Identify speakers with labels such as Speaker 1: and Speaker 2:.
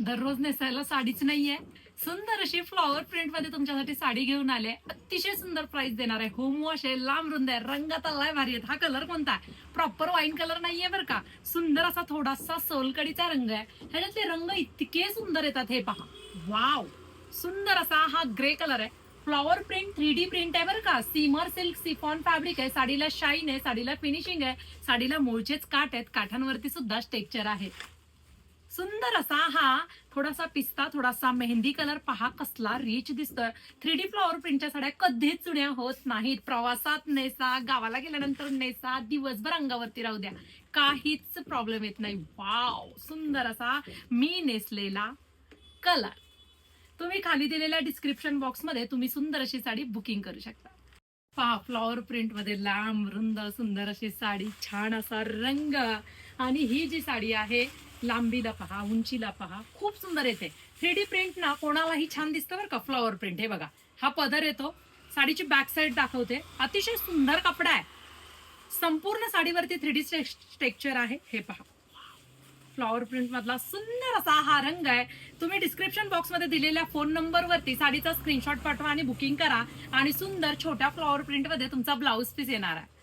Speaker 1: दररोज नेसायला साडीच नाहीये. सुंदर अशी फ्लॉवर प्रिंट मध्ये तुमच्यासाठी साडी घेऊन आले. अतिशय सुंदर प्राइस देणार आहे. होम वॉश आहे, लांब रुंद आहे, रंगात लय भारी आहेत. हा कलर कोणता आहे? प्रॉपर वाईन कलर नाहीये बरं का. सुंदर असा थोडासा सोलकडीचा रंग आहे. ह्याच्यातले रंग इतके सुंदर येतात. हे पहा, वाव, सुंदर असा हा ग्रे कलर आहे. फ्लॉवर प्रिंट 3D प्रिंट आहे बरं का. सीमर सिल्क सिफॉन फॅब्रिक आहे. साडीला शाईन आहे, साडीला फिनिशिंग आहे, साडीला मूळचेच काठ आहेत, काठांवरती सुद्धा टेक्स्चर आहे. सुंदर असा हा थोडासा पिस्ता, थोडासा मेहंदी कलर पहा कसला रिच दिसतोय. 3D फ्लॉवर प्रिंटच्या साड्या कधीच जुन्या होत नाहीत. प्रवासात नेसा, गावाला गेल्यानंतर नेसा, दिवसभर अंगावरती राहू द्या, काहीच प्रॉब्लेम येत नाही. वाव, सुंदर असा मी नेसलेला कलर. तुम्ही खाली दिलेल्या डिस्क्रिप्शन बॉक्स मध्ये तुम्ही सुंदर अशी साडी बुकिंग करू शकता. पहा, फ्लॉवर प्रिंट मध्ये लांब रुंद सुंदर अशी साडी, छान असा रंग. आणि ही जी साडी आहे, लांबीला पहा, उंचीला पहा, खूप सुंदर येते. 3D प्रिंट ना कोणालाही छान दिसतं बरं का. फ्लॉवर प्रिंट हे बघा, हा पदर येतो. साडीची बॅक साईड दाखवते. अतिशय सुंदर कपडा आहे. संपूर्ण साडीवरती 3D टेक्स्चर आहे. हे पहा, फ्लॉवर प्रिंट मधला सुंदर असा हा रंग आहे. तुम्ही डिस्क्रिप्शन बॉक्स मध्ये दिलेल्या फोन नंबर वरती साडीचा स्क्रीनशॉट पाठवा आणि बुकिंग करा. आणि सुंदर छोट्या फ्लॉवर प्रिंट मध्ये तुमचा ब्लाउज पीस येणार आहे.